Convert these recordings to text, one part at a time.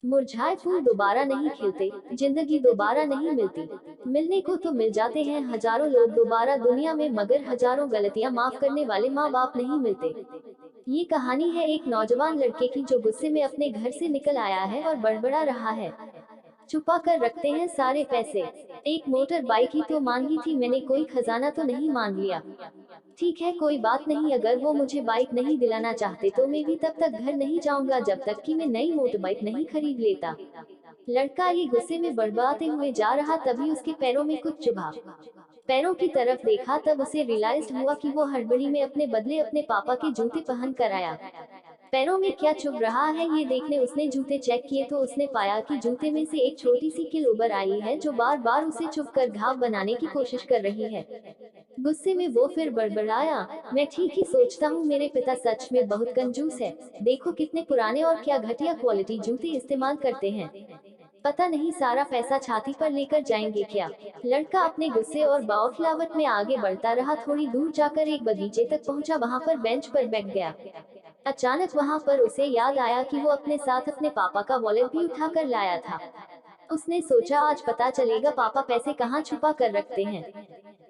मुरझाए फूल दोबारा नहीं खिलते, जिंदगी दोबारा नहीं मिलती। मिलने को तो मिल जाते हैं हजारों लोग दोबारा दुनिया में, मगर हजारों गलतियां माफ करने वाले माँ बाप नहीं मिलते। ये कहानी है एक नौजवान लड़के की जो गुस्से में अपने घर से निकल आया है और बड़बड़ा रहा है, छुपा कर रखते हैं सारे पैसे। एक मोटर बाइक ही तो मांगी थी मैंने, कोई खजाना तो नहीं मांग लिया। ठीक है कोई बात नहीं, अगर वो मुझे बाइक नहीं दिलाना चाहते तो मैं भी तब तक घर नहीं जाऊंगा जब तक कि मैं नई मोटर बाइक नहीं खरीद लेता। लड़का ये गुस्से में बड़बड़ाते हुए जा रहा, तभी उसके पैरों में कुछ चुभा। पैरों की तरफ देखा तब उसे रियलाइज हुआ कि वो हड़बड़ी में अपने बदले अपने पापा के जूते पहन कर आया। पैरों में क्या चुभ रहा है ये देखने उसने जूते चेक किए तो उसने पाया कि जूते में से एक छोटी सी कील उभर आई है जो बार बार उसे चुभकर घाव बनाने की कोशिश कर रही है। गुस्से में वो फिर बड़बड़ाया, मैं ठीक ही सोचता हूँ, मेरे पिता सच में बहुत कंजूस है। देखो कितने पुराने और क्या घटिया क्वालिटी जूते इस्तेमाल करते हैं। पता नहीं सारा पैसा छाती पर लेकर जाएंगे क्या। लड़का अपने गुस्से और बौखलाहट में आगे बढ़ता रहा, थोड़ी दूर जाकर एक बगीचे तक पहुंचा, वहां पर बेंच पर बैठ गया। अचानक वहां पर उसे याद आया कि वो अपने साथ अपने पापा का वॉलेट भी उठा कर लाया था। उसने सोचा आज पता चलेगा पापा पैसे कहाँ छुपा कर रखते हैं।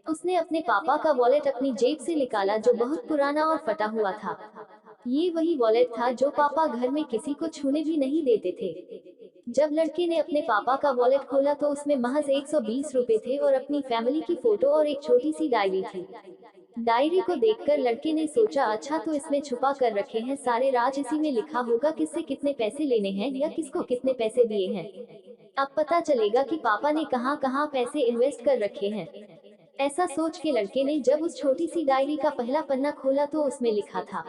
उसने अपने पापा का वॉलेट अपनी जेब से निकाला जो बहुत पुराना और फटा हुआ था। ये वही वॉलेट था जो पापा घर में किसी को छूने भी नहीं देते थे। जब लड़के ने अपने पापा का वॉलेट खोला तो उसमें महज 120 रुपए थे और अपनी फैमिली की फोटो और एक छोटी सी डायरी थी। डायरी को देखकर लड़के ने सोचा अच्छा तो इसमें छुपा कर रखे हैं सारे राज, इसी में लिखा होगा किससे कितने पैसे लेने हैं या किसको कितने पैसे दिए हैं। अब पता चलेगा कि पापा ने कहां कहां पैसे इन्वेस्ट कर रखे हैं। ऐसा सोच के लड़के ने जब उस छोटी सी डायरी का पहला पन्ना खोला तो उसमें लिखा था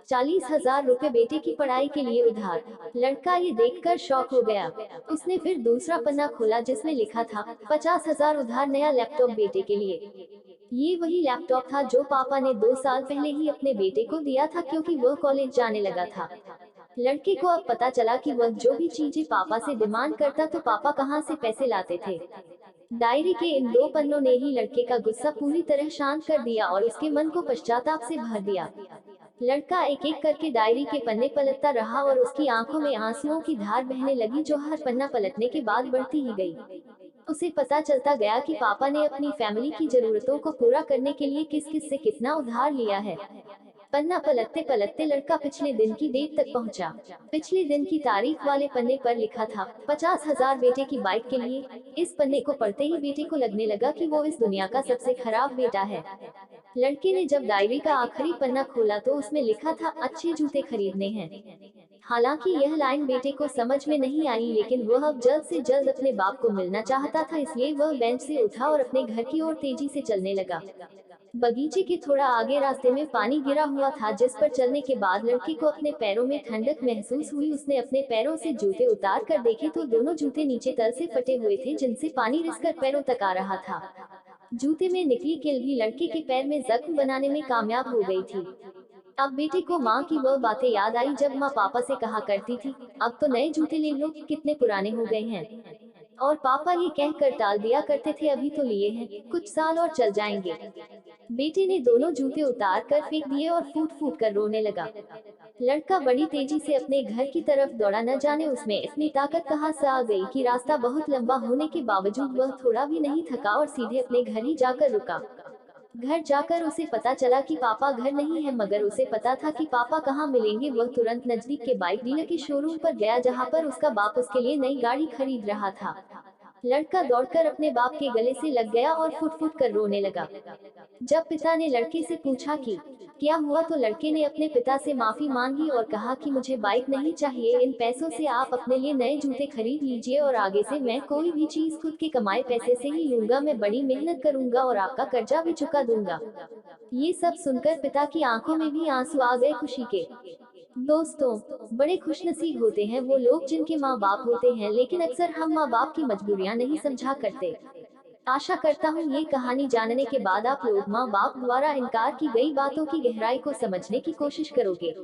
40,000 रुपए बेटे की पढ़ाई के लिए उधार। लड़का ये देखकर शॉक हो गया। उसने फिर दूसरा पन्ना खोला जिसमें लिखा था 50,000 उधार नया लैपटॉप बेटे के लिए। ये वही लैपटॉप था जो पापा ने 2 साल पहले ही अपने बेटे को दिया था क्योंकि वह कॉलेज जाने लगा था। लड़के को अब पता चला कि वह जो भी चीजें पापा से डिमांड करता तो पापा कहाँ से पैसे लाते थे। डायरी के इन दो पन्नों ने ही लड़के का गुस्सा पूरी तरह शांत कर दिया और उसके मन को पश्चाताप से भर दिया। लड़का एक एक करके डायरी के पन्ने पलटता रहा और उसकी आंखों में आंसुओं की धार बहने लगी जो हर पन्ना पलटने के बाद बढ़ती ही गई। उसे पता चलता गया कि पापा ने अपनी फैमिली की जरूरतों को पूरा करने के लिए किस किस से कितना उधार लिया है। पन्ना पलटते पलटते लड़का पिछले दिन की डेट तक पहुंचा। पिछले दिन की तारीख वाले पन्ने पर लिखा था 50,000 बेटे की बाइक के लिए। इस पन्ने को पढ़ते ही बेटे को लगने लगा कि वो इस दुनिया का सबसे खराब बेटा है। लड़के ने जब डायरी का आखिरी पन्ना खोला तो उसमें लिखा था अच्छे जूते खरीदने हैं। हालांकि यह लाइन बेटे को समझ में नहीं आई, लेकिन वह अब जल्द से जल्द अपने बाप को मिलना चाहता था, इसलिए वह बेंच से उठा और अपने घर की ओर तेजी से चलने लगा। बगीचे के थोड़ा आगे रास्ते में पानी गिरा हुआ था जिस पर चलने के बाद लड़के को अपने पैरों में ठंडक महसूस हुई। उसने अपने पैरों से जूते उतार कर देखे तो दोनों जूते नीचे तल से फटे हुए थे जिनसे पानी रिसकर पैरों तक आ रहा था। जूते में निकली कील भी लड़के के पैर में जख्म बनाने में कामयाब हो गई थी। अब बेटे को माँ की वह बातें याद आई जब माँ पापा से कहा करती थी अब तो नए जूते ले लो, कितने पुराने हो गए हैं। और पापा ये कहकर टाल दिया करते थे अभी तो लिए हैं, कुछ साल और चल जाएंगे। बेटे ने दोनों जूते उतार कर फेंक दिए और फूट फूट कर रोने लगा। लड़का बड़ी तेजी से अपने घर की तरफ दौड़ा, न जाने उसमें इतनी ताकत कहाँ से आ गई कि रास्ता बहुत लंबा होने के बावजूद वह थोड़ा भी नहीं थका और सीधे अपने घर ही जाकर रुका। घर जाकर उसे पता चला कि पापा घर नहीं है, मगर उसे पता था कि पापा कहाँ मिलेंगे। वह तुरंत नजदीक के बाइक डीलर के शोरूम पर गया जहाँ पर उसका बाप उसके लिए नई गाड़ी खरीद रहा था। लड़का दौड़कर अपने बाप के गले से लग गया और फुट फुट कर रोने लगा। जब पिता ने लड़के से पूछा कि क्या हुआ तो लड़के ने अपने पिता से माफी मांगी और कहा कि मुझे बाइक नहीं चाहिए, इन पैसों से आप अपने लिए नए जूते खरीद लीजिए और आगे से मैं कोई भी चीज खुद के कमाए पैसे से ही लूंगा, मैं बड़ी मेहनत करूंगा और आपका कर्जा भी चुका दूंगा। ये सब सुनकर पिता की आंखों में भी आंसू आ गए खुशी के। दोस्तों, बड़े खुशनसीब होते हैं वो लोग जिनके माँ बाप होते हैं, लेकिन अक्सर हम माँ बाप की मजबूरियाँ नहीं समझा करते। आशा करता हूँ ये कहानी जानने के बाद आप लोग माँ बाप द्वारा इनकार की गई बातों की गहराई को समझने की कोशिश करोगे।